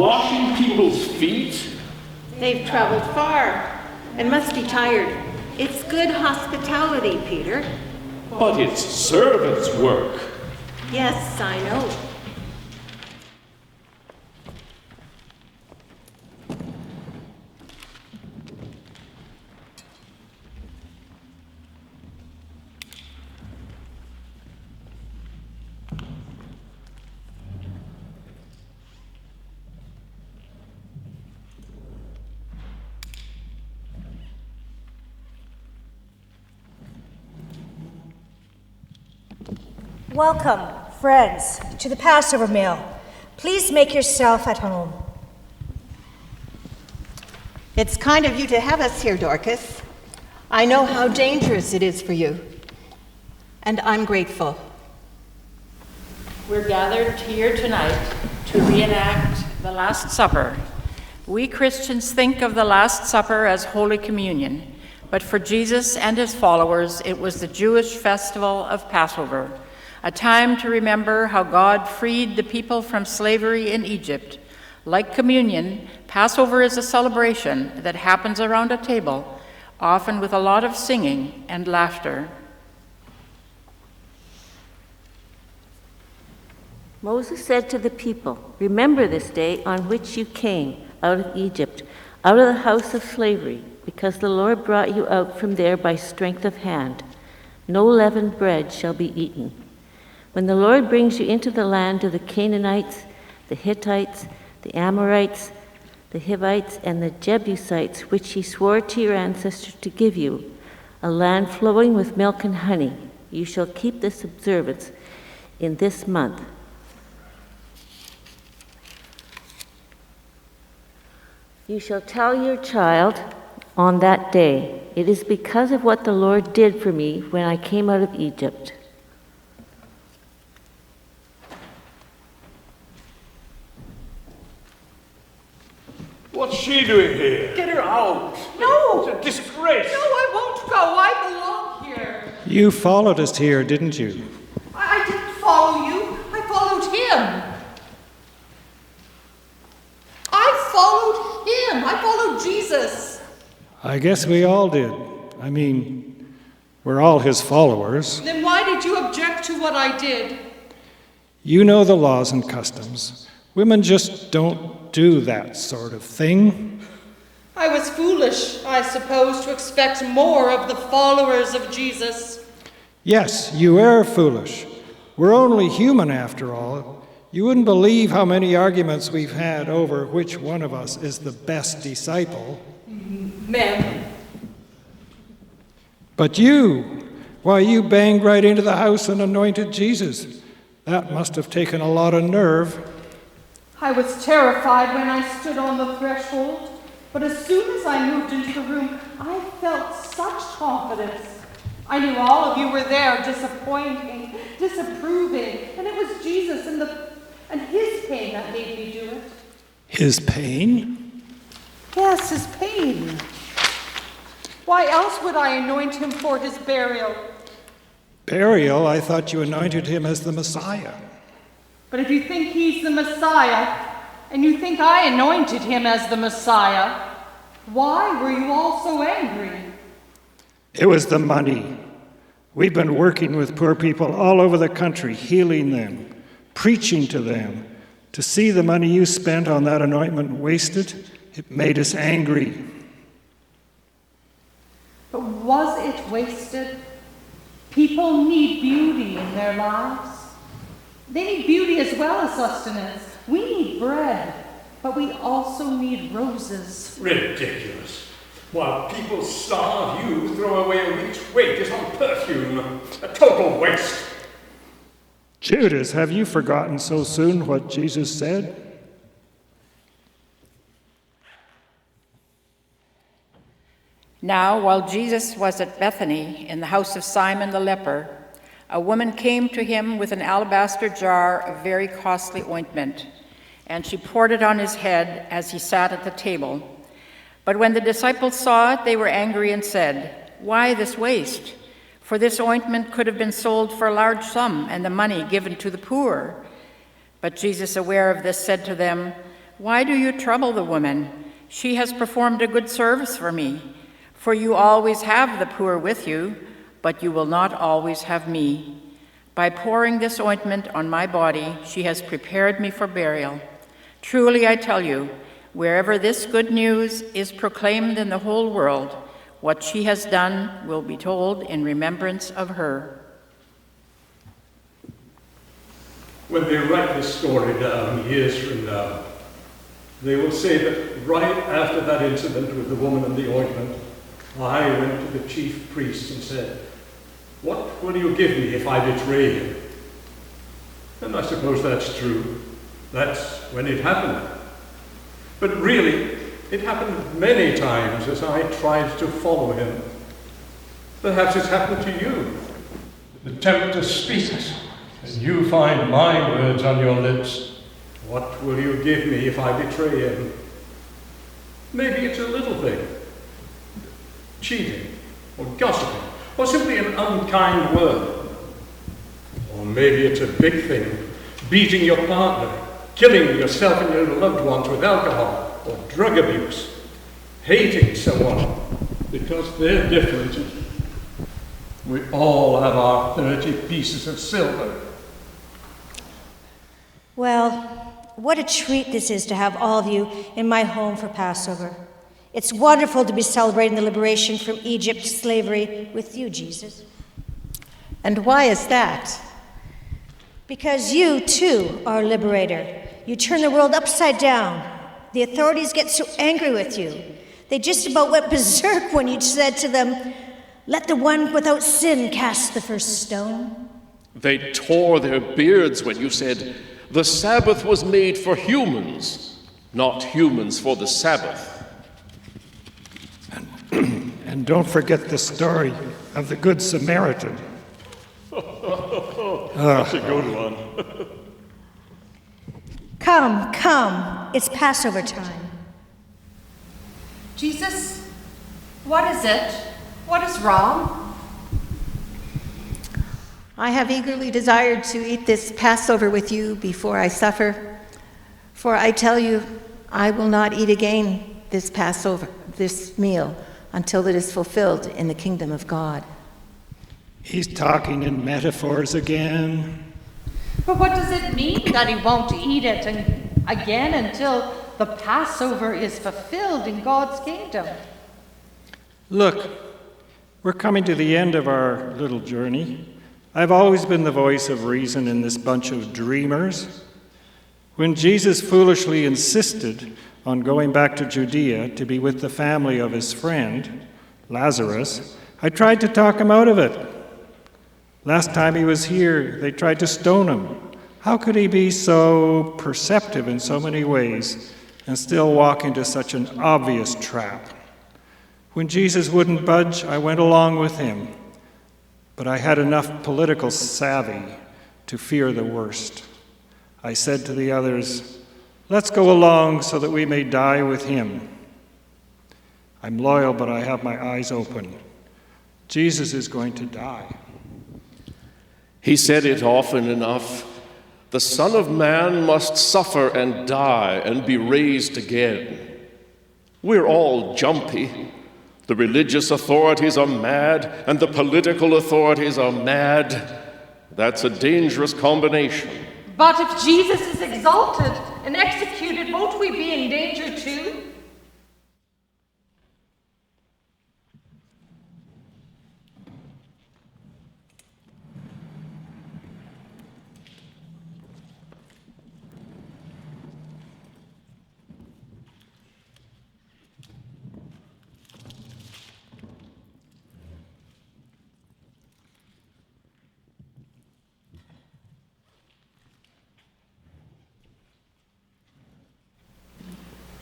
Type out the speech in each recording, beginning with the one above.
washing people's feet? They've traveled far and must be tired. It's good hospitality, Peter. But it's servants' work. Yes, I know. Welcome, friends, to the Passover meal. Please make yourself at home. It's kind of you to have us here, Dorcas. I know how dangerous it is for you, and I'm grateful. We're gathered here tonight to reenact the Last Supper. We Christians think of the Last Supper as Holy Communion, but for Jesus and his followers, it was the Jewish festival of Passover, a time to remember how God freed the people from slavery in Egypt. Like communion, Passover is a celebration that happens around a table, often with a lot of singing and laughter. Moses said to the people, "Remember this day on which you came out of Egypt, out of the house of slavery, because the Lord brought you out from there by strength of hand. No leavened bread shall be eaten. When the Lord brings you into the land of the Canaanites, the Hittites, the Amorites, the Hivites, and the Jebusites, which he swore to your ancestors to give you, a land flowing with milk and honey, you shall keep this observance in this month. You shall tell your child on that day, it is because of what the Lord did for me when I came out of Egypt." What's she doing here? Get her out. No! It's a disgrace. No, I won't go. I belong here. You followed us here, didn't you? I didn't follow you. I followed him. I followed Jesus. I guess we all did. I mean, we're all his followers. Then why did you object to what I did? You know the laws and customs. Women just don't do that sort of thing. I was foolish, I suppose, to expect more of the followers of Jesus. Yes, you are foolish. We're only human after all. You wouldn't believe how many arguments we've had over which one of us is the best disciple. Men. But you, why, you banged right into the house and anointed Jesus. That must have taken a lot of nerve. I was terrified when I stood on the threshold, but as soon as I moved into the room, I felt such confidence. I knew all of you were there, disappointing, disapproving, and it was Jesus and his pain that made me do it. His pain? Yes, his pain. Why else would I anoint him for his burial? Burial? I thought you anointed him as the Messiah. But if you think he's the Messiah, and you think I anointed him as the Messiah, why were you all so angry? It was the money. We've been working with poor people all over the country, healing them, preaching to them. To see the money you spent on that anointment wasted, it made us angry. But was it wasted? People need beauty in their lives. They need beauty as well as sustenance. We need bread, but we also need roses. Ridiculous. While people starve, you throw away a week's wages on perfume. A total waste. Judas, have you forgotten so soon what Jesus said? Now, while Jesus was at Bethany in the house of Simon the leper, a woman came to him with an alabaster jar of very costly ointment, and she poured it on his head as he sat at the table. But when the disciples saw it, they were angry and said, "Why this waste? For this ointment could have been sold for a large sum and the money given to the poor." But Jesus, aware of this, said to them, Why do you trouble the woman? She has performed a good service for me. For you always have the poor with you, but you will not always have me. By pouring this ointment on my body, she has prepared me for burial. Truly I tell you, wherever this good news is proclaimed in the whole world, what she has done will be told in remembrance of her. When they write this story down years from now, they will say that right after that incident with the woman and the ointment, I went to the chief priest and said, "What will you give me if I betray him?" And I suppose that's true. That's when it happened. But really, it happened many times as I tried to follow him. Perhaps it's happened to you. The tempter speaks, and you find my words on your lips. What will you give me if I betray him? Maybe it's a little thing. Cheating, or gossiping, or simply an unkind word. Or maybe it's a big thing, beating your partner, killing yourself and your loved ones with alcohol or drug abuse, hating someone because they're different. We all have our 30 pieces of silver. Well, what a treat this is to have all of you in my home for Passover. It's wonderful to be celebrating the liberation from Egypt's slavery with you, Jesus. And why is that? Because you, too, are a liberator. You turn the world upside down. The authorities get so angry with you. They just about went berserk when you said to them, "Let the one without sin cast the first stone." They tore their beards when you said, "The Sabbath was made for humans, not humans for the Sabbath." And don't forget the story of the Good Samaritan. That's a good one. Come, come, it's Passover time. Jesus, what is it? What is wrong? I have eagerly desired to eat this Passover with you before I suffer. For I tell you, I will not eat again this Passover, this meal, until it is fulfilled in the kingdom of God. He's talking in metaphors again. But what does it mean that he won't eat it again until the Passover is fulfilled in God's kingdom? Look, we're coming to the end of our little journey. I've always been the voice of reason in this bunch of dreamers. When Jesus foolishly insisted on going back to Judea to be with the family of his friend, Lazarus, I tried to talk him out of it. Last time he was here, they tried to stone him. How could he be so perceptive in so many ways and still walk into such an obvious trap? When Jesus wouldn't budge, I went along with him. But I had enough political savvy to fear the worst. I said to the others, "Let's go along so that we may die with him." I'm loyal, but I have my eyes open. Jesus is going to die. He said it often enough. The Son of Man must suffer and die and be raised again. We're all jumpy. The religious authorities are mad, and the political authorities are mad. That's a dangerous combination. But if Jesus is exalted and executed, won't we be in danger too?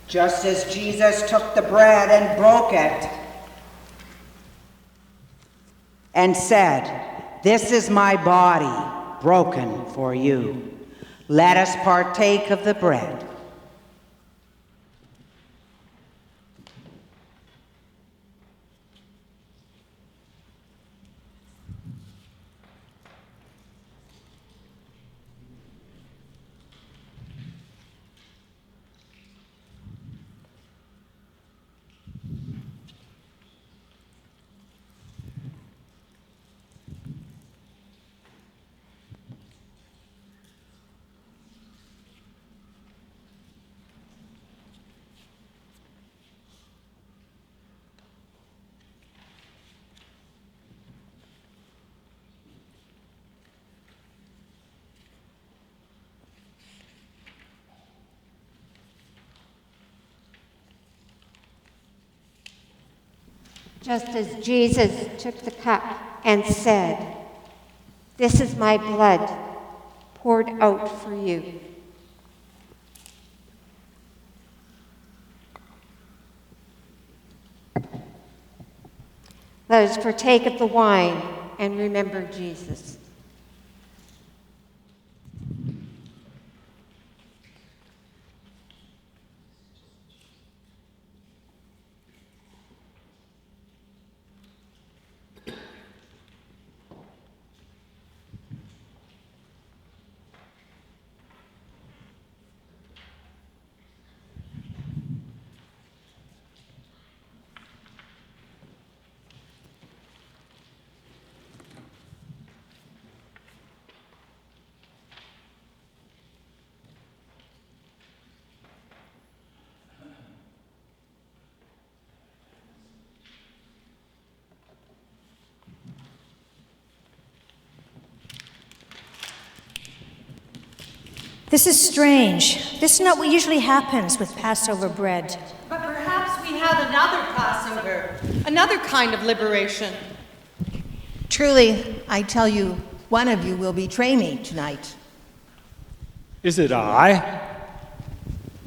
Just as Jesus took the bread and broke it and said, "This is my body broken for you. Let us partake of the bread." just as Jesus took the cup and said, "This is my blood poured out for you." Let us partake of the wine and remember Jesus. This is strange. This is not what usually happens with Passover bread. But perhaps we have another Passover, another kind of liberation. Truly, I tell you, one of you will betray me tonight. Is it I?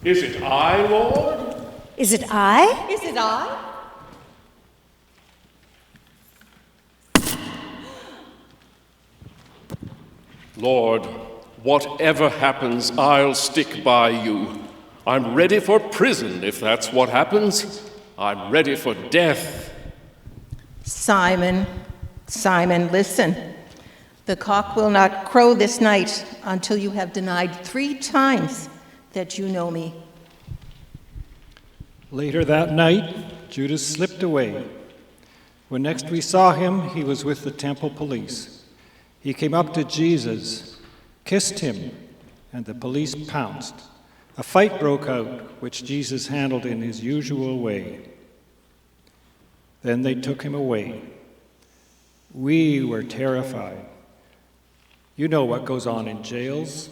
Is it I, Lord? Is it I? Is it I? Lord, whatever happens, I'll stick by you. I'm ready for prison if that's what happens. I'm ready for death. Simon, Simon, listen. The cock will not crow this night until you have denied 3 times that you know me. Later that night, Judas slipped away. When next we saw him, he was with the temple police. He came up to Jesus, kissed him, and the police pounced. A fight broke out, which Jesus handled in his usual way. Then they took him away. We were terrified. You know what goes on in jails.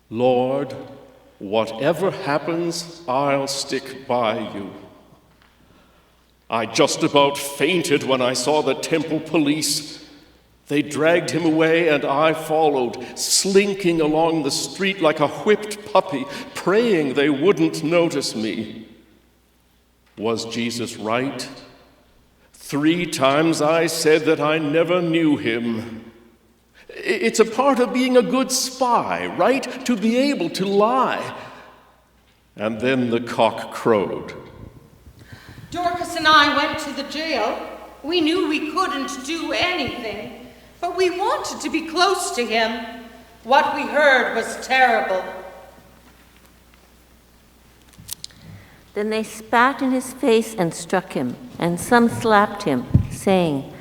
Lord, whatever happens, I'll stick by you. I just about fainted when I saw the temple police. They dragged him away and I followed, slinking along the street like a whipped puppy, praying they wouldn't notice me. Was Jesus right? 3 times I said that I never knew him. It's a part of being a good spy, right? To be able to lie. And then the cock crowed. Dorcas and I went to the jail. We knew we couldn't do anything, but we wanted to be close to him. What we heard was terrible. Then they spat in his face and struck him, and some slapped him, saying,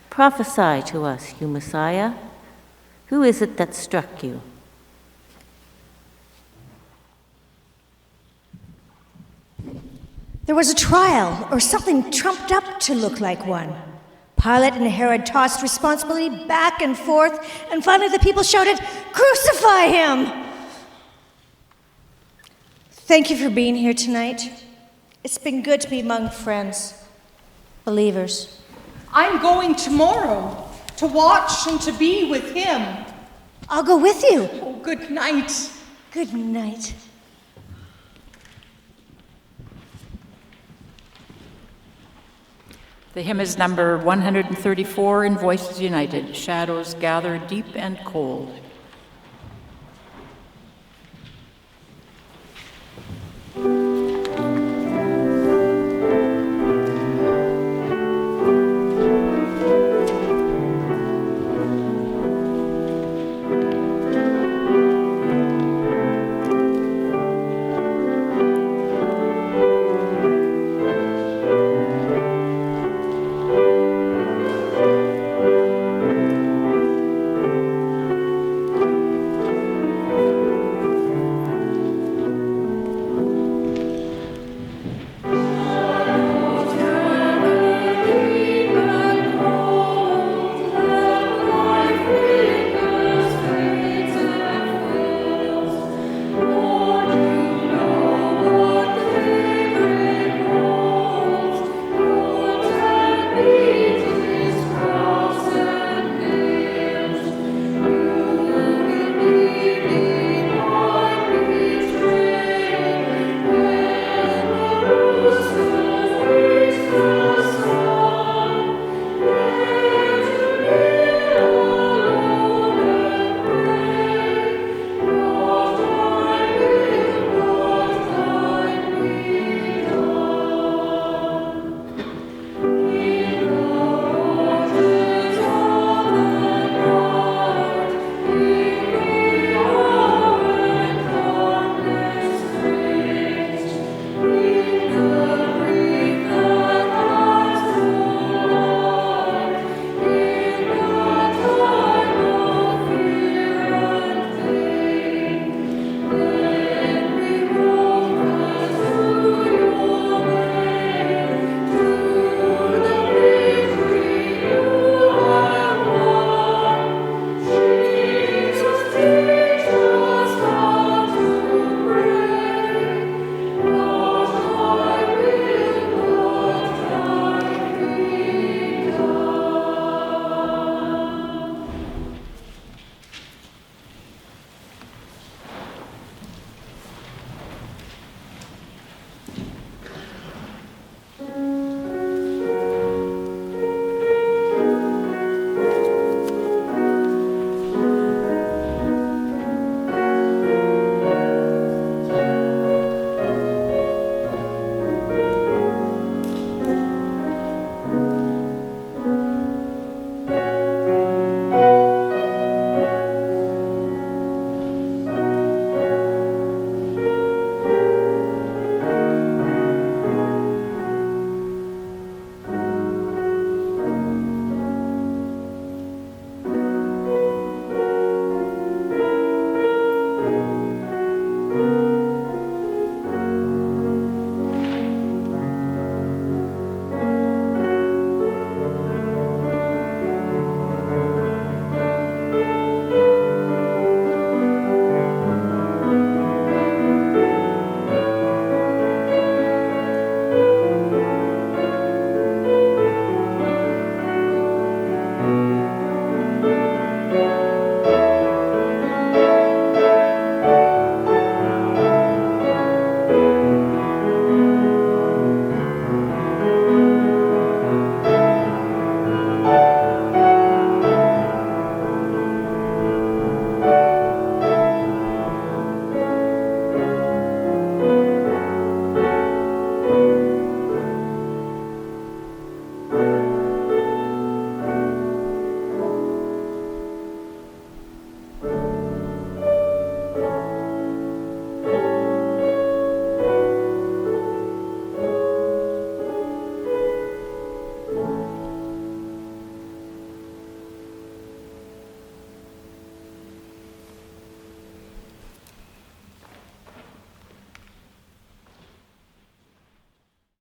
"Prophesy to us, you Messiah. Who is it that struck you?" There was a trial, or something trumped up to look like one. Pilate and Herod tossed responsibility back and forth, and finally the people shouted, "Crucify him!" Thank you for being here tonight. It's been good to be among friends, believers. I'm going tomorrow to watch and to be with him. I'll go with you. Oh, good night. Good night. The hymn is number 134 in Voices United, Shadows Gather Deep and Cold.